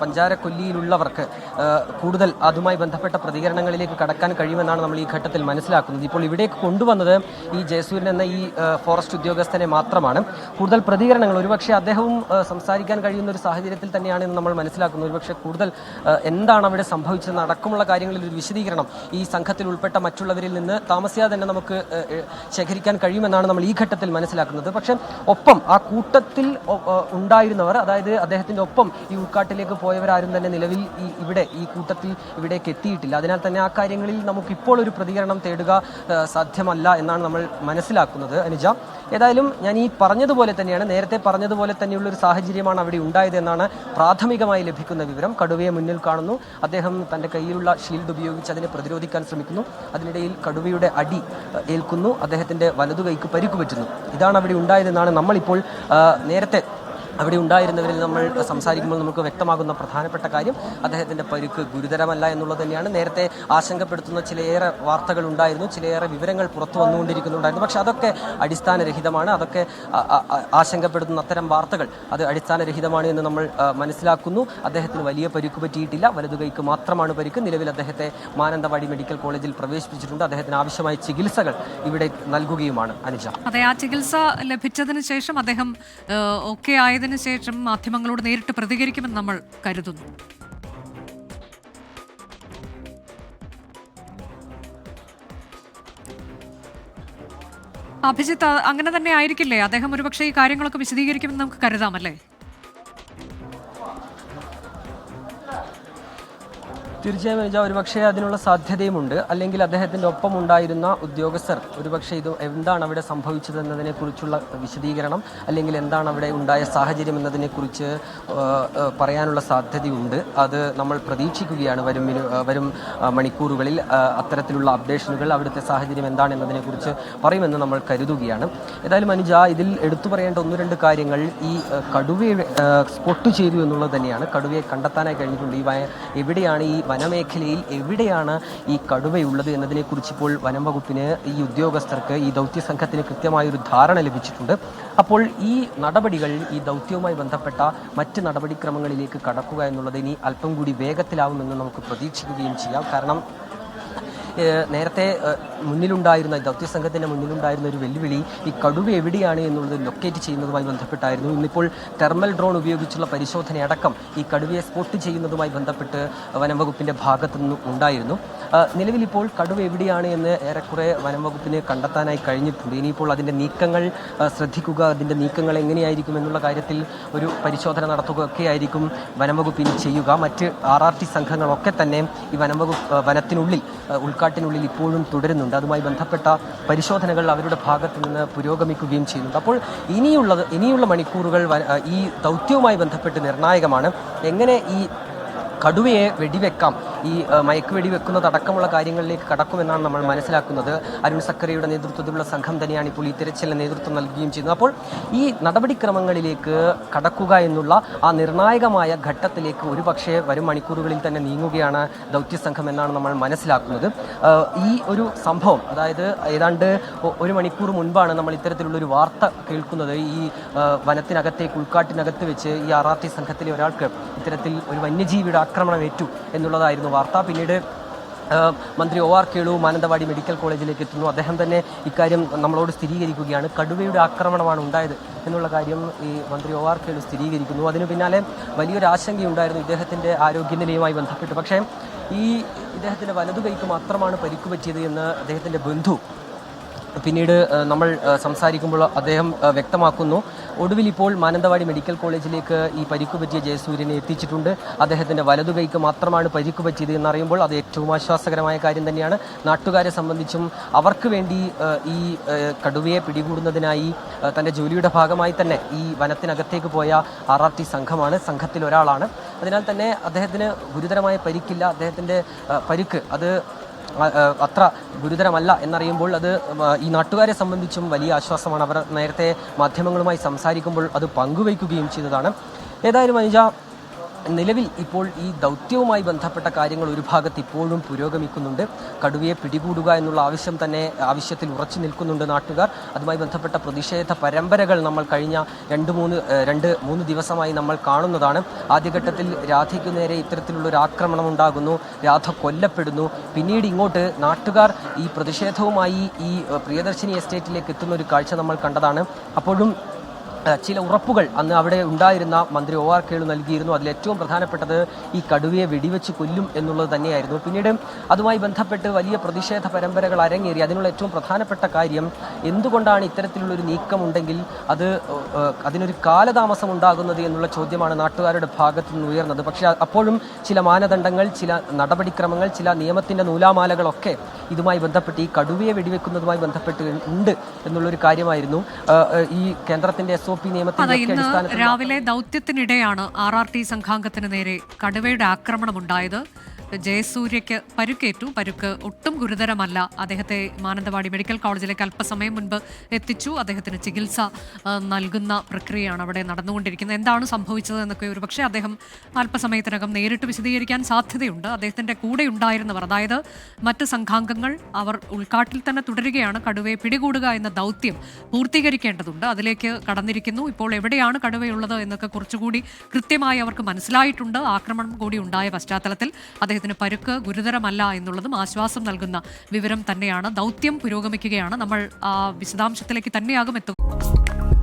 പഞ്ചാരക്കൊല്ലിയിലുള്ളവർക്ക് കൂടുതൽ അതുമായി ബന്ധപ്പെട്ട പ്രതികരണങ്ങളിലേക്ക് കടക്കാൻ കഴിയുമെന്നാണ് നമ്മൾ ഈ ഘട്ടത്തിൽ മനസ്സിലാക്കുന്നത്. ഇപ്പോൾ ഇവിടേക്ക് കൊണ്ടുവന്നത് ഈ ജയസൂര്യൻ എന്ന ഈ ഫോറസ്റ്റ് ഉദ്യോഗസ്ഥനെ മാത്രമാണ്. കൂടുതൽ പ്രതികരണങ്ങൾ ഒരുപക്ഷെ അദ്ദേഹവും സംസാരിക്കാൻ കഴിയുന്ന ഒരു സാഹചര്യത്തിൽ തന്നെയാണ് എന്ന് നമ്മൾ മനസ്സിലാക്കുന്നത്. ഒരുപക്ഷെ കൂടുതൽ എന്താണ് അവിടെ സംഭവിച്ചതെന്ന് അടക്കമുള്ള കാര്യങ്ങളിൽ ഒരു വിശദീകരണം ഈ സംഘത്തിൽ ഉൾപ്പെട്ട മറ്റുള്ളവരിൽ നിന്ന് താമസിയാതെ തന്നെ നമുക്ക് ശേഖരിക്കാൻ കഴിയുമെന്നാണ് നമ്മൾ ഈ ഘട്ടത്തിൽ മനസ്സിലാക്കുന്നത്. പക്ഷേ ഒപ്പം ആ കൂട്ടത്തിൽ ഉണ്ടായിരുന്നവർ, അതായത് അദ്ദേഹത്തിൻ്റെ ഒപ്പം ഈ ഉൾക്കാട്ടിലേക്ക് പോയവരാരും തന്നെ നിലവിൽ ഈ കൂട്ടത്തിൽ ഇവിടേക്ക് എത്തിയിട്ടില്ല. അതിനാൽ തന്നെ ആ കാര്യങ്ങളിൽ നമുക്കിപ്പോൾ ഒരു പ്രതികരണം തേടുക സാധ്യമല്ല എന്നാണ് നമ്മൾ മനസ്സിലാക്കുന്നത്. അനുജ, ഏതായാലും ഞാൻ ഈ പറഞ്ഞതുപോലെ തന്നെയാണ്, നേരത്തെ പറഞ്ഞതുപോലെ തന്നെയുള്ള ഒരു സാഹചര്യമാണ് അവിടെ ഉണ്ടായത് എന്നാണ് പ്രാഥമികമായി ലഭിക്കുന്ന വിവരം. കടുവയെ മുന്നിൽ കാണുന്നു, അദ്ദേഹം തൻ്റെ കയ്യിലുള്ള ഷീൽഡ് ഉപയോഗിച്ച് അതിനെ പ്രതിരോധിക്കാൻ ശ്രമിക്കുന്നു. അതിനിടയിൽ കടുവയുടെ അടി ഏൽക്കുന്നു, അദ്ദേഹത്തിൻ്റെ വലതു കൈക്ക് പരിക്ക് പറ്റുന്നു. ഇതാണ് അവിടെ ഉണ്ടായതെന്നാണ് നമ്മളിപ്പോൾ നേരത്തെ അവിടെ ഉണ്ടായിരുന്നവരിൽ നമ്മൾ സംസാരിക്കുമ്പോൾ നമുക്ക് വ്യക്തമാകുന്ന പ്രധാനപ്പെട്ട കാര്യം. അദ്ദേഹത്തിൻ്റെ പരിക്ക് ഗുരുതരമല്ല എന്നുള്ളത് തന്നെയാണ്. നേരത്തെ ആശങ്കപ്പെടുത്തുന്ന ചിലയേറെ വാർത്തകൾ ഉണ്ടായിരുന്നു, ചിലയേറെ വിവരങ്ങൾ പുറത്തു വന്നുകൊണ്ടിരിക്കുന്നുണ്ടായിരുന്നു. പക്ഷെ അതൊക്കെ അടിസ്ഥാനരഹിതമാണ്. അതൊക്കെ ആശങ്കപ്പെടുത്തുന്ന അത്തരം വാർത്തകൾ അത് അടിസ്ഥാനരഹിതമാണ് എന്ന് നമ്മൾ മനസ്സിലാക്കുന്നു. അദ്ദേഹത്തിന് വലിയ പരിക്ക് പറ്റിയിട്ടില്ല, വലതു കൈക്ക് മാത്രമാണ് പരിക്ക്. നിലവിൽ അദ്ദേഹത്തെ മാനന്തവാടി മെഡിക്കൽ കോളേജിൽ പ്രവേശിപ്പിച്ചിട്ടുണ്ട്. അദ്ദേഹത്തിന് ആവശ്യമായ ചികിത്സകൾ ഇവിടെ നൽകുകയുമാണ്. അനുജ, അതെ, ആ ചികിത്സ ലഭിച്ചതിന് ശേഷം അദ്ദേഹം ഓക്കെ ആയതിനു ശേഷം മാധ്യമങ്ങളോട് നേരിട്ട് പ്രതികരിക്കുമെന്ന് നമ്മൾ കരുതുന്നു. അഭിജിത്ത്, അങ്ങനെ തന്നെ ആയിരിക്കില്ലേ? അദ്ദേഹം ഒരുപക്ഷെ ഈ കാര്യങ്ങളൊക്കെ വിശദീകരിക്കുമെന്ന് നമുക്ക് കരുതാമല്ലേ? തീർച്ചയായും ഒരുപക്ഷെ അതിനുള്ള സാധ്യതയുമുണ്ട്. അല്ലെങ്കിൽ അദ്ദേഹത്തിൻ്റെ ഒപ്പം ഉണ്ടായിരുന്ന ഉദ്യോഗസ്ഥർ ഒരുപക്ഷെ ഇത് എന്താണ് അവിടെ സംഭവിച്ചതെന്നതിനെക്കുറിച്ചുള്ള വിശദീകരണം, അല്ലെങ്കിൽ എന്താണ് അവിടെ ഉണ്ടായ സാഹചര്യം എന്നതിനെക്കുറിച്ച് പറയാനുള്ള സാധ്യതയുണ്ട്. അത് നമ്മൾ പ്രതീക്ഷിക്കുകയാണ്. വരും മണിക്കൂറുകളിൽ അത്തരത്തിലുള്ള അപ്ഡേഷനുകൾ, അവിടുത്തെ സാഹചര്യം എന്താണെന്നതിനെക്കുറിച്ച് പറയുമെന്ന് നമ്മൾ കരുതുകയാണ്. ഏതായാലും അനുജ, ഇതിൽ എടുത്തു പറയേണ്ട ഒന്ന് രണ്ട് കാര്യങ്ങൾ ഈ കടുവയെ സ്പോട്ട് ചെയ്തു എന്നുള്ളത് തന്നെയാണ്. കടുവയെ കണ്ടെത്താനായി കഴിഞ്ഞിട്ടുണ്ട്. എവിടെയാണ് ഈ വനമേഖലയിൽ എവിടെയാണ് ഈ കടുവയുള്ളത് എന്നതിനെക്കുറിച്ച് ഇപ്പോൾ വനം വകുപ്പിന്, ഈ ഉദ്യോഗസ്ഥർക്ക്, ഈ ദൗത്യ സംഘത്തിന് കൃത്യമായൊരു ധാരണ ലഭിച്ചിട്ടുണ്ട്. അപ്പോൾ ഈ നടപടികൾ, ഈ ദൗത്യവുമായി ബന്ധപ്പെട്ട മറ്റ് നടപടിക്രമങ്ങളിലേക്ക് കടക്കുക എന്നുള്ളത് ഇനി അല്പം കൂടി വേഗത്തിലാവുമെന്ന് നമുക്ക് പ്രതീക്ഷിക്കുകയും ചെയ്യാം. കാരണം നേരത്തെ മുന്നിലുണ്ടായിരുന്ന ദൗത്യസംഘത്തിൻ്റെ മുന്നിലുണ്ടായിരുന്ന ഒരു വെല്ലുവിളി ഈ കടുവ എവിടെയാണ് എന്നുള്ളത് ലൊക്കേറ്റ് ചെയ്യുന്നതുമായി ബന്ധപ്പെട്ടായിരുന്നു. ഇന്നിപ്പോൾ തെർമൽ ഡ്രോൺ ഉപയോഗിച്ചുള്ള പരിശോധനയടക്കം ഈ കടുവയെ സ്പോട്ട് ചെയ്യുന്നതുമായി ബന്ധപ്പെട്ട് വനം വകുപ്പിൻ്റെ ഭാഗത്തു നിന്നും ഉണ്ടായിരുന്നു. നിലവിലിപ്പോൾ കടുവ എവിടെയാണ് എന്ന് ഏറെക്കുറെ വനം വകുപ്പിന് കണ്ടെത്താനായി കഴിഞ്ഞിട്ടുണ്ട്. ഇനിയിപ്പോൾ അതിൻ്റെ നീക്കങ്ങൾ ശ്രദ്ധിക്കുക, അതിൻ്റെ നീക്കങ്ങൾ എങ്ങനെയായിരിക്കും എന്നുള്ള കാര്യത്തിൽ ഒരു പരിശോധന നടത്തുകയൊക്കെ ആയിരിക്കും വനം വകുപ്പിന് ചെയ്യുക. മറ്റ് RRT സംഘങ്ങളൊക്കെ തന്നെ ഈ വനത്തിനുള്ളിൽ, ഉൾക്കാട്ടിനുള്ളിൽ ഇപ്പോഴും തുടരുന്നുണ്ട്. അതുമായി ബന്ധപ്പെട്ട പരിശോധനകൾ അവരുടെ ഭാഗത്ത് നിന്ന് പുരോഗമിക്കുകയും ചെയ്യുന്നുണ്ട്. അപ്പോൾ ഇനിയുള്ള മണിക്കൂറുകൾ ഈ ദൗത്യവുമായി ബന്ധപ്പെട്ട് നിർണായകമാണ്. എങ്ങനെ ഈ കടുവയെ വെടിവെക്കാം, ഈ മയക്ക് വെക്കുന്നതടക്കമുള്ള കാര്യങ്ങളിലേക്ക് കടക്കുമെന്നാണ് നമ്മൾ മനസ്സിലാക്കുന്നത്. അരുൺ സക്കറിയുടെ നേതൃത്വത്തിലുള്ള സംഘം തന്നെയാണ് ഇപ്പോൾ ഈ തിരച്ചിലിന് നേതൃത്വം നൽകുകയും ചെയ്യുന്നത്. അപ്പോൾ ഈ നടപടിക്രമങ്ങളിലേക്ക് കടക്കുക എന്നുള്ള ആ നിർണായകമായ ഘട്ടത്തിലേക്ക് ഒരുപക്ഷെ വരും മണിക്കൂറുകളിൽ തന്നെ നീങ്ങുകയാണ് ദൗത്യസംഘം എന്നാണ് നമ്മൾ മനസ്സിലാക്കുന്നത്. ഈ ഒരു സംഭവം, അതായത് ഏതാണ്ട് ഒരു മണിക്കൂർ മുൻപാണ് നമ്മൾ ഇത്തരത്തിലുള്ളൊരു വാർത്ത കേൾക്കുന്നത്. ഈ വനത്തിനകത്തേക്ക്, ഉൾക്കാട്ടിനകത്ത് വെച്ച് ഈ RRT സംഘത്തിലെ ഒരാൾക്ക് ഇത്തരത്തിൽ ഒരു വന്യജീവിയുടെ ആക്രമണം ഏറ്റു എന്നുള്ളതായിരുന്നു വാർത്ത. പിന്നീട് മന്ത്രി OR കേളു മാനന്തവാടി മെഡിക്കൽ കോളേജിലേക്ക് എത്തുന്നു. അദ്ദേഹം തന്നെ ഇക്കാര്യം നമ്മളോട് സ്ഥിരീകരിക്കുകയാണ്. കടുവയുടെ ആക്രമണമാണ് ഉണ്ടായത് എന്നുള്ള കാര്യം ഈ മന്ത്രി OR കേളു സ്ഥിരീകരിക്കുന്നു. അതിനു പിന്നാലെ വലിയൊരു ആശങ്കയുണ്ടായിരുന്നു ഇദ്ദേഹത്തിൻ്റെ ആരോഗ്യനിലയുമായി ബന്ധപ്പെട്ട്. പക്ഷേ ഇദ്ദേഹത്തിൻ്റെ വലതു കൈക്ക് മാത്രമാണ് പരിക്ക് പറ്റിയത് എന്ന് അദ്ദേഹത്തിൻ്റെ ബന്ധു പിന്നീട് നമ്മൾ സംസാരിക്കുമ്പോൾ അദ്ദേഹം വ്യക്തമാക്കുന്നു. ഒടുവിൽ ഇപ്പോൾ മാനന്തവാടി മെഡിക്കൽ കോളേജിലേക്ക് ഈ പരിക്ക് പറ്റിയ ജയസൂര്യനെ എത്തിച്ചിട്ടുണ്ട്. അദ്ദേഹത്തിൻ്റെ വലതു കൈക്ക് മാത്രമാണ് പരിക്ക് പറ്റിയത് എന്നറിയുമ്പോൾ അത് ഏറ്റവും ആശ്വാസകരമായ കാര്യം തന്നെയാണ്. നാട്ടുകാരെ സംബന്ധിച്ചും അവർക്ക് വേണ്ടി ഈ കടുവയെ പിടികൂടുന്നതിനായി തൻ്റെ ജോലിയുടെ ഭാഗമായി തന്നെ ഈ വനത്തിനകത്തേക്ക് പോയ RRT സംഘമാണ്, സംഘത്തിൽ ഒരാളാണ്. അതിനാൽ തന്നെ അദ്ദേഹത്തിന് ഗുരുതരമായ പരിക്കില്ല. അദ്ദേഹത്തിൻ്റെ പരിക്ക് അത് അത്ര ഗുരുതരമല്ല എന്നറിയുമ്പോൾ അത് ഈ നാട്ടുകാരെ സംബന്ധിച്ചും വലിയ ആശ്വാസമാണ്. അവർ നേരത്തെ മാധ്യമങ്ങളുമായി സംസാരിക്കുമ്പോൾ അത് പങ്കുവയ്ക്കുകയും ചെയ്തതാണ്. ഏതായാലും അനുജ, നിലവിൽ ഇപ്പോൾ ഈ ദൗത്യവുമായി ബന്ധപ്പെട്ട കാര്യങ്ങൾ ഒരു ഭാഗത്ത് ഇപ്പോഴും പുരോഗമിക്കുന്നുണ്ട്. കടുവയെ പിടികൂടുക എന്നുള്ള ആവശ്യത്തിൽ ഉറച്ചു നിൽക്കുന്നുണ്ട് നാട്ടുകാർ. അതുമായി ബന്ധപ്പെട്ട പ്രതിഷേധ പരമ്പരകൾ നമ്മൾ കഴിഞ്ഞ മൂന്ന് ദിവസമായി നമ്മൾ കാണുന്നതാണ്. ആദ്യഘട്ടത്തിൽ രാധയ്ക്കു നേരെ ഇത്തരത്തിലുള്ളൊരു ആക്രമണം ഉണ്ടാകുന്നു, രാധ കൊല്ലപ്പെടുന്നു. പിന്നീട് ഇങ്ങോട്ട് നാട്ടുകാർ ഈ പ്രതിഷേധവുമായി ഈ പ്രിയദർശിനി എസ്റ്റേറ്റിലേക്ക് എത്തുന്ന ഒരു കാഴ്ച നമ്മൾ കണ്ടതാണ്. അപ്പോഴും ചില ഉറപ്പുകൾ അന്ന് അവിടെ ഉണ്ടായിരുന്ന മന്ത്രി OR കേളു നൽകിയിരുന്നു. അതിലേറ്റവും പ്രധാനപ്പെട്ടത് ഈ കടുവയെ വെടിവെച്ച് കൊല്ലും എന്നുള്ളത് തന്നെയായിരുന്നു. പിന്നീട് അതുമായി ബന്ധപ്പെട്ട് വലിയ പ്രതിഷേധ പരമ്പരകൾ അരങ്ങേറി. അതിനുള്ള ഏറ്റവും പ്രധാനപ്പെട്ട കാര്യം, എന്തുകൊണ്ടാണ് ഇത്തരത്തിലുള്ളൊരു നീക്കമുണ്ടെങ്കിൽ അതിനൊരു കാലതാമസം ഉണ്ടാകുന്നത് എന്നുള്ള ചോദ്യമാണ് നാട്ടുകാരുടെ ഭാഗത്തു നിന്ന് ഉയർന്നത്. പക്ഷേ അപ്പോഴും ചില മാനദണ്ഡങ്ങൾ, ചില നടപടിക്രമങ്ങൾ, ചില നിയമത്തിൻ്റെ നൂലാമാലകളൊക്കെ ഇതുമായി ബന്ധപ്പെട്ട്, ഈ കടുവയെ വെടിവെക്കുന്നതുമായി ബന്ധപ്പെട്ട് ഉണ്ട് എന്നുള്ളൊരു കാര്യമായിരുന്നു. ഈ കേന്ദ്രത്തിൻ്റെ അതെ, ഇന്ന് രാവിലെ ദൗത്യത്തിനിടെയാണ് RRT സംഘാംഗത്തിന് നേരെ കടുവയുടെ ആക്രമണം ഉണ്ടായത്. ജയസൂര്യയ്ക്ക് പരുക്കേറ്റു. പരുക്ക് ഒട്ടും ഗുരുതരമല്ല. അദ്ദേഹത്തെ മാനന്തവാടി മെഡിക്കൽ കോളേജിലേക്ക് അല്പസമയം മുൻപ് എത്തിച്ചു. അദ്ദേഹത്തിന് ചികിത്സ നൽകുന്ന പ്രക്രിയയാണ് അവിടെ നടന്നുകൊണ്ടിരിക്കുന്നത്. എന്താണ് സംഭവിച്ചത് എന്നൊക്കെ ഒരുപക്ഷെ അദ്ദേഹം അല്പസമയത്തിനകം നേരിട്ട് വിശദീകരിക്കാൻ സാധ്യതയുണ്ട്. അദ്ദേഹത്തിൻ്റെ കൂടെ ഉണ്ടായിരുന്നവർ, അതായത് മറ്റ് സംഘാംഗങ്ങൾ, അവർ ഉൾക്കാട്ടിൽ തന്നെ തുടരുകയാണ്. കടുവയെ പിടികൂടുക എന്ന ദൗത്യം പൂർത്തീകരിക്കേണ്ടതുണ്ട്. അതിലേക്ക് കടന്നിരിക്കുന്നു. ഇപ്പോൾ എവിടെയാണ് കടുവയുള്ളത് എന്നൊക്കെ കുറച്ചുകൂടി കൃത്യമായി അവർക്ക് മനസ്സിലായിട്ടുണ്ട്. ആക്രമണം കൂടി ഉണ്ടായ പശ്ചാത്തലത്തിൽ അദ്ദേഹത്തിന് പരുക്ക് ഗുരുതരമല്ല എന്നുള്ളതും ആശ്വാസം നൽകുന്ന വിവരം തന്നെയാണ്. ദൗത്യം പുരോഗമിക്കുകയാണ്. നമ്മൾ വിശദാംശത്തിലേക്ക് തന്നെയാകും എത്തുക.